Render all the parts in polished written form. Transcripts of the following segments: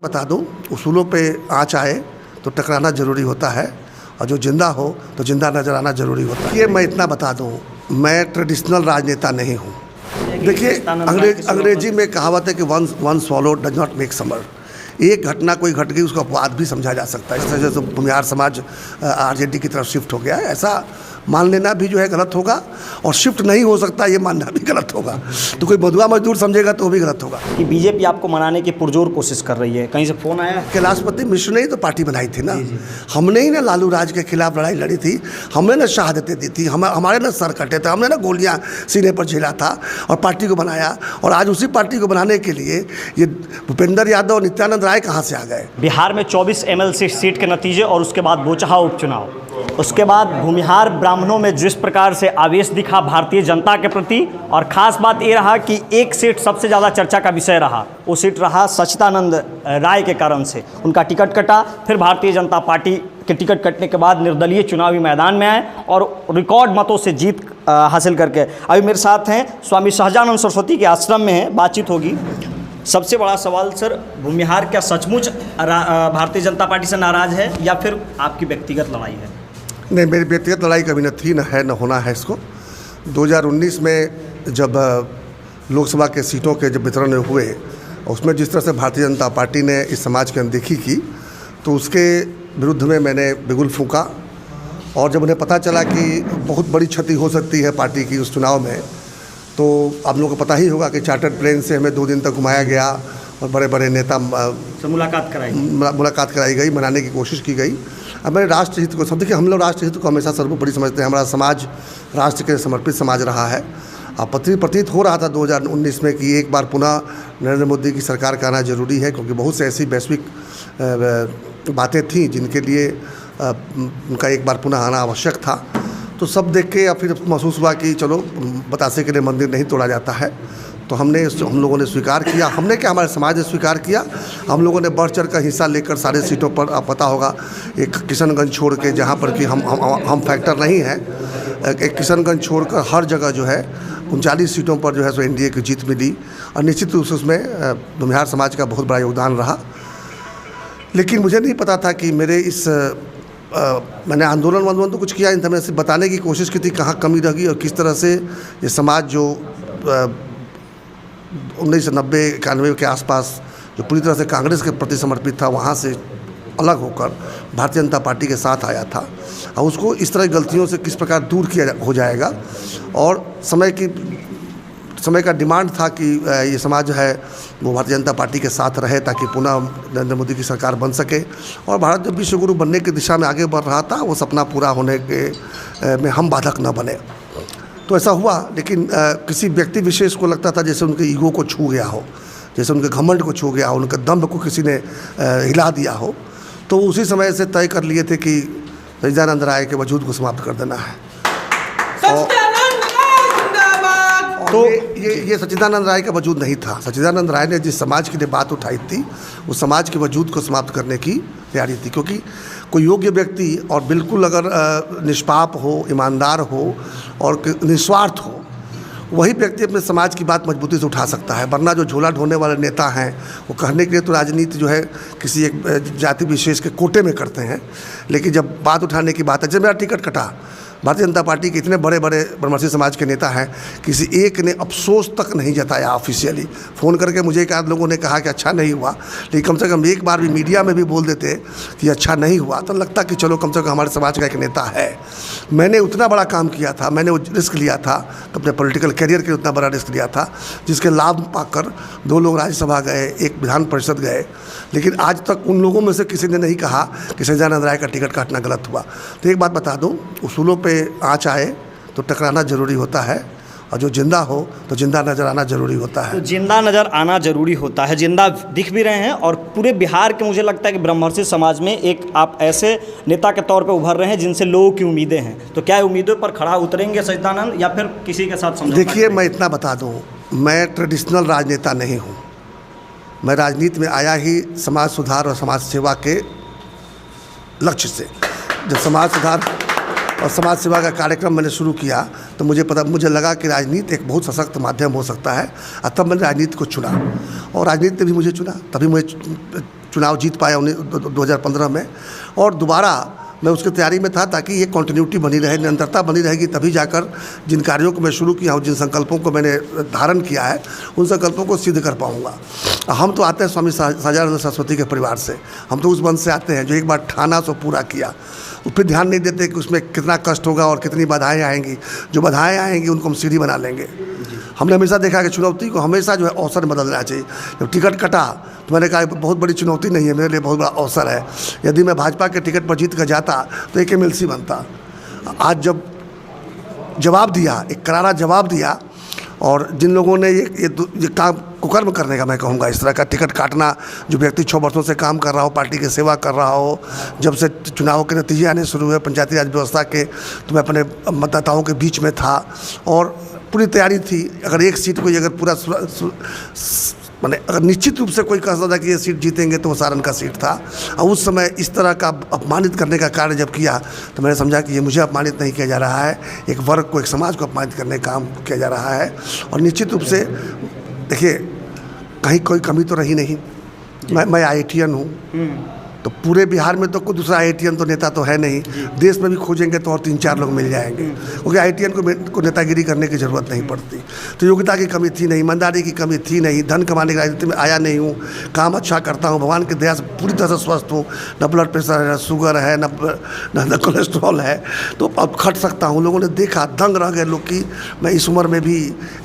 बता दूं, उसूलों पे आँच आए तो टकराना ज़रूरी होता है और जो जिंदा हो तो जिंदा नज़र आना ज़रूरी होता है। ये मैं इतना बता दूं, मैं ट्रेडिशनल राजनेता नहीं हूँ। देखिए, अंग्रेजी में कहावत है कि one swallow does not make summer. एक घटना कोई घट गई, उसको अपवाद भी समझा जा सकता है। इस तरह से भूमिहार समाज आरजेडी की तरफ शिफ्ट हो गया है, ऐसा मान लेना भी जो है गलत होगा, और शिफ्ट नहीं हो सकता ये मानना भी गलत होगा। तो कोई बधुआ मजदूर समझेगा तो वो भी गलत होगा। कि बीजेपी आपको मनाने की पुरजोर कोशिश कर रही है, कहीं से फोन आया? कैलाशपति मिश्र ने ही तो पार्टी बनाई थी ना। हमने ही ना लालू राज के खिलाफ लड़ाई लड़ी थी, हमने ना शहादतें दी थी, हमारे ना सर कटे थे, हमने ना गोलियां सीने पर झेला था और पार्टी को बनाया। और आज उसी पार्टी को बनाने के लिए ये भूपेंद्र यादव और नित्यानंद राय कहाँ से आ गए? बिहार में 24 MLC सीट के नतीजे और उसके बाद बोचहा उपचुनाव, उसके बाद भूमिहार ब्राह्मणों में जिस प्रकार से आवेश दिखा भारतीय जनता के प्रति, और ख़ास बात ये रहा कि एक सीट सबसे ज़्यादा चर्चा का विषय रहा, वो सीट रहा सच्चिदानंद राय के कारण से उनका टिकट कटा। फिर भारतीय जनता पार्टी के टिकट कटने के बाद निर्दलीय चुनावी मैदान में आए और रिकॉर्ड मतों से जीत हासिल करके अभी मेरे साथ हैं स्वामी सहजानंद सरस्वती के आश्रम में हैं, बातचीत होगी। सबसे बड़ा सवाल सर, भूमिहार क्या सचमुच भारतीय जनता पार्टी से नाराज़ है या फिर आपकी व्यक्तिगत लड़ाई है? नहीं, मेरी व्यक्तिगत लड़ाई कभी न थी, न है, न होना है इसको। 2019 में जब लोकसभा के सीटों के जब वितरण हुए, उसमें जिस तरह से भारतीय जनता पार्टी ने इस समाज की अनदेखी की, तो उसके विरुद्ध में मैंने बिगुल फूंका। और जब उन्हें पता चला कि बहुत बड़ी क्षति हो सकती है पार्टी की उस चुनाव में, तो आप लोगों को पता ही होगा कि चार्टर्ड प्लेन से हमें 2 दिन तक घुमाया गया और बड़े बड़े नेता से मुलाकात कराई गई, मनाने की कोशिश की गई। अब मैंने राष्ट्र हित को सब, देखिए हम लोग राष्ट्र हित को हमेशा सर्वोपरि समझते हैं। हमारा समाज राष्ट्र के समर्पित समाज रहा है। अब प्रतीत हो रहा था 2019 में कि एक बार पुनः नरेंद्र मोदी की सरकार का आना ज़रूरी है, क्योंकि बहुत से ऐसी वैश्विक बातें थीं जिनके लिए उनका एक बार पुनः आना आवश्यक था। तो सब देख के या फिर महसूस हुआ कि चलो, बतासे के लिए मंदिर नहीं तोड़ा जाता है। तो हम लोगों ने स्वीकार किया। हमने क्या, हमारे समाज ने स्वीकार किया। हम लोगों ने बढ़ चढ़ कर हिस्सा लेकर सारे सीटों पर, आप पता होगा, एक किशनगंज छोड़ के, जहाँ पर कि हम फैक्टर नहीं हैं, एक किशनगंज छोड़कर हर जगह जो है 39 सीटों पर जो है सो एनडीए की जीत मिली। और निश्चित रूप से उसमें भूमिहार समाज का बहुत बड़ा योगदान रहा। लेकिन मुझे नहीं पता था कि मेरे इस मैंने आंदोलन तो कुछ किया, इन मैंने सिर्फ बताने की कोशिश की थी कहाँ कमी रह गई और किस तरह से ये समाज जो 1990-91 के आसपास जो पूरी तरह से कांग्रेस के प्रति समर्पित था, वहाँ से अलग होकर भारतीय जनता पार्टी के साथ आया था। और उसको इस तरह की गलतियों से किस प्रकार दूर किया हो जाएगा। और समय का डिमांड था कि ये समाज जो है वो भारतीय जनता पार्टी के साथ रहे, ताकि पुनः नरेंद्र मोदी की सरकार बन सके। और भारत जब विश्व गुरु बनने की दिशा में आगे बढ़ रहा था, वो सपना पूरा होने के में हम बाधक न बने। तो ऐसा हुआ। लेकिन किसी व्यक्ति विशेष को लगता था जैसे उनके ईगो को छू गया हो, जैसे उनके घमंड को छू गया हो, उनके दम्भ को किसी ने हिला दिया हो। तो उसी समय से तय कर लिए थे कि सच्चिदानंद राय के वजूद को समाप्त कर देना है। तो ये सच्चिदानंद राय का वजूद नहीं था। सच्चिदानंद राय ने जिस समाज के लिए बात उठाई थी, उस समाज के वजूद को समाप्त करने की तैयारी थी। क्योंकि कोई योग्य व्यक्ति और बिल्कुल अगर निष्पाप हो, ईमानदार हो और निस्वार्थ हो, वही व्यक्ति अपने समाज की बात मजबूती से उठा सकता है। वरना जो झोला ढोने वाले नेता हैं, वो कहने के लिए तो राजनीति जो है किसी एक जाति विशेष के कोटे में करते हैं, लेकिन जब बात उठाने की बात है, जब मेरा टिकट कटा, भारतीय जनता पार्टी के इतने बड़े बड़े ब्रह्मर्षि समाज के नेता हैं, किसी एक ने अफसोस तक नहीं जताया। ऑफिशियली फ़ोन करके मुझे एक आध लोगों ने कहा कि अच्छा नहीं हुआ, लेकिन कम से कम एक बार भी मीडिया में भी बोल देते कि अच्छा नहीं हुआ, तो लगता कि चलो कम से कम हमारे समाज का एक नेता है। मैंने उतना बड़ा काम किया था, मैंने वो रिस्क लिया था, अपने पॉलिटिकल करियर के उतना बड़ा रिस्क लिया था, जिसके लाभ पाकर 2 लोग राज्यसभा गए, 1 विधान परिषद गए। लेकिन आज तक उन लोगों में से किसी ने नहीं कहा कि सच्चिदानंद राय का टिकट काटना गलत हुआ। तो एक बात बता दूं, उसूलों पे आँच आए तो टकराना ज़रूरी होता है, और जो जिंदा हो तो जिंदा नज़र आना ज़रूरी होता है। तो जिंदा नज़र आना ज़रूरी होता है, जिंदा दिख भी रहे हैं। और पूरे बिहार के मुझे लगता है कि ब्रह्मर्षि समाज में एक आप ऐसे नेता के तौर पे उभर रहे हैं जिनसे लोगों की उम्मीदें हैं। तो क्या उम्मीदों पर खड़ा उतरेंगे सच्चिदानंद, या फिर किसी के साथ समझौता? देखिए, मैं इतना बता दूँ, मैं ट्रेडिशनल राजनेता नहीं हूँ। मैं राजनीति में आया ही समाज सुधार और समाज सेवा के लक्ष्य से। जब समाज सुधार और समाज सेवा का कार्यक्रम मैंने शुरू किया, तो मुझे लगा कि राजनीति एक बहुत सशक्त माध्यम हो सकता है, और तब मैंने राजनीति को चुना और राजनीति ने भी मुझे चुना। तभी मुझे चुनाव जीत पाया 2015 में, और दोबारा मैं उसकी तैयारी में था ताकि ये कंटिन्यूटी बनी रहे, निरंतरता बनी रहेगी, तभी जाकर जिन कार्यों को मैं शुरू किया हूँ, जिन संकल्पों को मैंने धारण किया है, उन संकल्पों को सिद्ध कर पाऊँगा। हम तो आते हैं स्वामी सहजानंद सरस्वती के परिवार से, हम तो उस वंश से आते हैं जो एक बार ठाना सो पूरा किया। उस पर ध्यान नहीं देते कि उसमें कितना कष्ट होगा और कितनी बाधाएँ आएंगी। जो बाधाएँ आएंगी उनको हम सीढ़ी बना लेंगे। हमने हमेशा देखा कि चुनौती को हमेशा जो है अवसर में बदलना चाहिए। जब टिकट कटा तो मैंने कहा बहुत बड़ी चुनौती नहीं है, मेरे लिए बहुत बड़ा अवसर है। यदि मैं भाजपा के टिकट पर जीत कर जाता तो एक MLC बनता। आज जब जवाब दिया, एक करारा जवाब दिया, और जिन लोगों ने ये काम कुकर्म करने का, मैं कहूँगा इस तरह का टिकट काटना, जो व्यक्ति 6 वर्षों से काम कर रहा हो, पार्टी की सेवा कर रहा हो, जब से चुनाव के नतीजे आने शुरू हुए पंचायती राज व्यवस्था के, तो मैं अपने मतदाताओं के बीच में था और पूरी तैयारी थी। अगर एक सीट को अगर पूरा मैंने अगर निश्चित रूप से कोई कहता था कि ये सीट जीतेंगे तो वो सारण का सीट था। और उस समय इस तरह का अपमानित करने का कार्य जब किया तो मैंने समझा कि ये मुझे अपमानित नहीं किया जा रहा है, एक वर्ग को, एक समाज को अपमानित करने का काम किया जा रहा है। और निश्चित रूप से देखिए, कहीं कोई कमी तो रही नहीं। मैं IITian हूँ, तो पूरे बिहार में तो कोई दूसरा IITian तो नेता तो है नहीं। देश में भी खोजेंगे तो और 3-4 लोग मिल जाएंगे, क्योंकि IITian को नेतागिरी करने की ज़रूरत नहीं पड़ती। तो योग्यता की कमी थी नहीं, ईमानदारी की कमी थी नहीं, धन कमाने की राजनीति में आया नहीं हूँ, काम अच्छा करता हूँ, भगवान की दया से पूरी तरह से स्वस्थ हूँ, न ब्लड प्रेशर है, न शुगर है, न कोलेस्ट्रॉल है, तो अब खट सकता हूँ। लोगों ने देखा, दंग रह गए लोग कि मैं इस उम्र में भी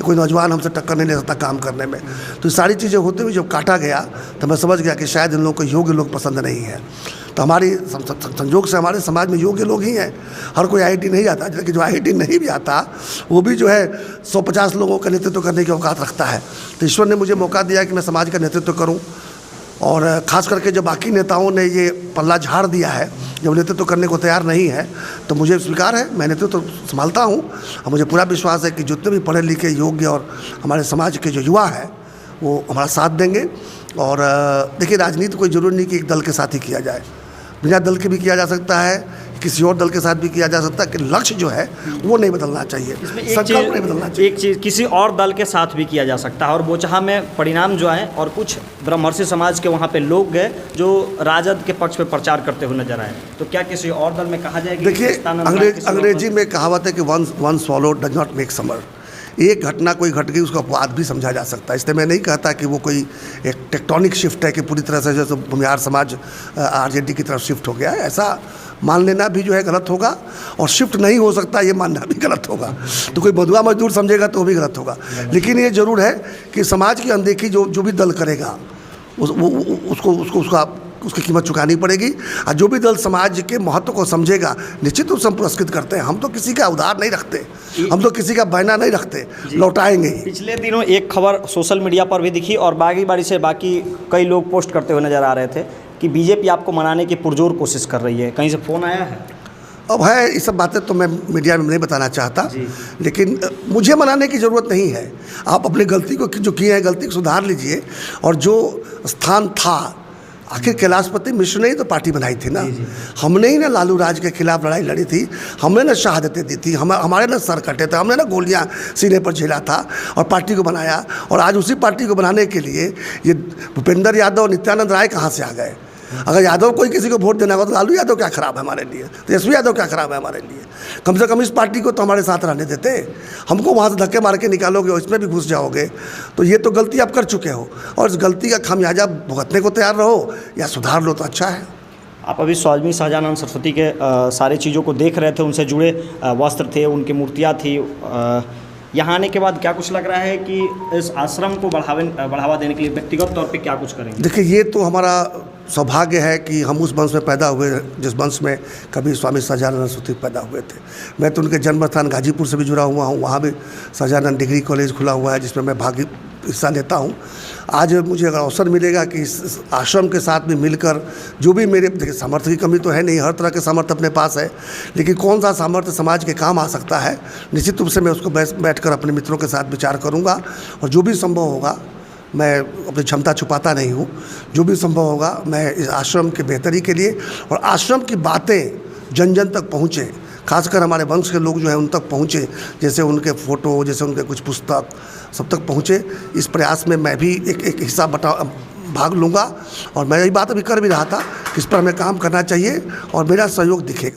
कोई नौजवान हमसे टक्कर नहीं ले सकता काम करने में। तो सारी चीज़ें होते हुए जब काटा गया तो मैं समझ गया कि शायद इन लोगों को योग्य लोग पसंद नहीं है। तो हमारी संजोग से हमारे समाज में योग्य लोग ही हैं। हर कोई IIT नहीं जाता, जबकि जो IIT नहीं भी आता वो भी जो है 150 लोगों का नेतृत्व करने की औकात रखता है। तो ईश्वर ने मुझे मौका दिया कि मैं समाज का नेतृत्व करूं, और ख़ास करके जब बाकी नेताओं ने ये पल्ला झाड़ दिया है, जब नेतृत्व करने को तैयार नहीं है, तो मुझे स्वीकार है, मैं नेतृत्व संभालता हूँ। और मुझे पूरा विश्वास है कि जितने भी पढ़े लिखे योग्य और हमारे समाज के जो युवा हैं वो हमारा साथ देंगे। और देखिए, राजनीति कोई ज़रूरी नहीं कि एक दल के साथ ही किया जाए, बिना दल के भी किया जा सकता है, किसी और दल के साथ भी किया जा सकता है, कि लक्ष्य जो है वो नहीं बदलना चाहिए, संकल्प नहीं बदलना चाहिए। एक चीज़ किसी और दल के साथ भी किया जा सकता है। और बोचहा में परिणाम जो है, और कुछ ब्रह्मर्षि समाज के वहाँ पे लोग गए जो राजद के पक्ष पे प्रचार करते हुए नजर आए, तो क्या किसी और दल में कहा जाएगा? देखिए, अंग्रेजी में कहावत है कि one swallowed does not make summer. एक घटना कोई घट गई उसका अपवाद भी समझा जा सकता है। इसलिए मैं नहीं कहता कि वो कोई एक टेक्टोनिक शिफ्ट है कि पूरी तरह से जैसे भूमिहार समाज RJD की तरफ शिफ्ट हो गया है, ऐसा मान लेना भी जो है गलत होगा, और शिफ्ट नहीं हो सकता ये मानना भी गलत होगा। तो कोई बंधुआ मजदूर समझेगा तो वो भी गलत होगा। लेकिन ये ज़रूर है कि समाज की अनदेखी जो भी दल करेगा उसकी कीमत चुकानी पड़ेगी। और जो भी दल समाज के महत्व को समझेगा, निश्चित रूप से हम पुरस्कृत करते हैं। हम तो किसी का उधार नहीं रखते, हम तो किसी का बहना नहीं रखते, लौटाएंगे ही। पिछले दिनों एक खबर सोशल मीडिया पर भी दिखी, और बाकी कई लोग पोस्ट करते हुए नजर आ रहे थे कि BJP आपको मनाने की पुरजोर कोशिश कर रही है। कहीं से फ़ोन आया है? अब है, ये सब बातें तो मैं मीडिया में नहीं बताना चाहता, लेकिन मुझे मनाने की ज़रूरत नहीं है। आप अपनी गलती को जो किए हैं, गलती को सुधार लीजिए। और जो स्थान था, आखिर कैलाशपति मिश्र ने ही तो पार्टी बनाई थी ना। हमने ही ना लालू राज के खिलाफ लड़ाई लड़ी थी, हमने ना शहादतें दी थी, हमारे ना सर कटे थे, हमने ना गोलियां सीने पर झेला था और पार्टी को बनाया। और आज उसी पार्टी को बनाने के लिए ये भूपेंद्र यादव और नित्यानंद राय कहाँ से आ गए? अगर यादव कोई किसी को वोट देना होगा तो लालू यादव क्या खराब है हमारे लिए, तेजस्वी यादव क्या खराब है हमारे लिए? कम से कम इस पार्टी को तो हमारे साथ रहने देते। हमको वहाँ से धक्के मार के निकालोगे और इसमें भी घुस जाओगे, तो ये तो गलती आप कर चुके हो, और इस गलती का खामियाजा भुगतने को तैयार रहो या सुधार लो तो अच्छा है। आप अभी स्वामी सहजानंद सरस्वती के सारी चीज़ों को देख रहे थे, उनसे जुड़े वस्त्र थे, उनकी मूर्तियाँ थी। यहाँ आने के बाद क्या कुछ लग रहा है कि इस आश्रम को बढ़ावा देने के लिए व्यक्तिगत तौर पे क्या कुछ करेंगे? देखिए, ये तो हमारा सौभाग्य है कि हम उस वंश में पैदा हुए जिस वंश में कभी स्वामी सहजानंद सरस्वती पैदा हुए थे। मैं तो उनके जन्म स्थान गाजीपुर से भी जुड़ा हुआ हूँ, वहाँ भी सहजानंद डिग्री कॉलेज खुला हुआ है जिसमें मैं हिस्सा लेता हूँ। आज मुझे अगर अवसर मिलेगा कि इस आश्रम के साथ भी मिलकर जो भी मेरे, देखिए सामर्थ्य की कमी तो है नहीं, हर तरह के सामर्थ्य अपने पास है, लेकिन कौन सा सामर्थ्य समाज के काम आ सकता है, निश्चित रूप से मैं उसको बैठकर अपने मित्रों के साथ विचार करूँगा। और जो भी संभव होगा, मैं अपनी क्षमता छुपाता नहीं हूँ, जो भी संभव होगा मैं इस आश्रम के बेहतरी के लिए, और आश्रम की बातें जन जन तक पहुँचे, खासकर हमारे वंश के लोग जो हैं उन तक पहुँचे, जैसे उनके फ़ोटो, जैसे उनके कुछ पुस्तक सब तक पहुँचे, इस प्रयास में मैं भी एक हिस्सा भाग लूँगा और मैं यही बात अभी कर भी रहा था कि इस पर हमें काम करना चाहिए और मेरा सहयोग दिखेगा।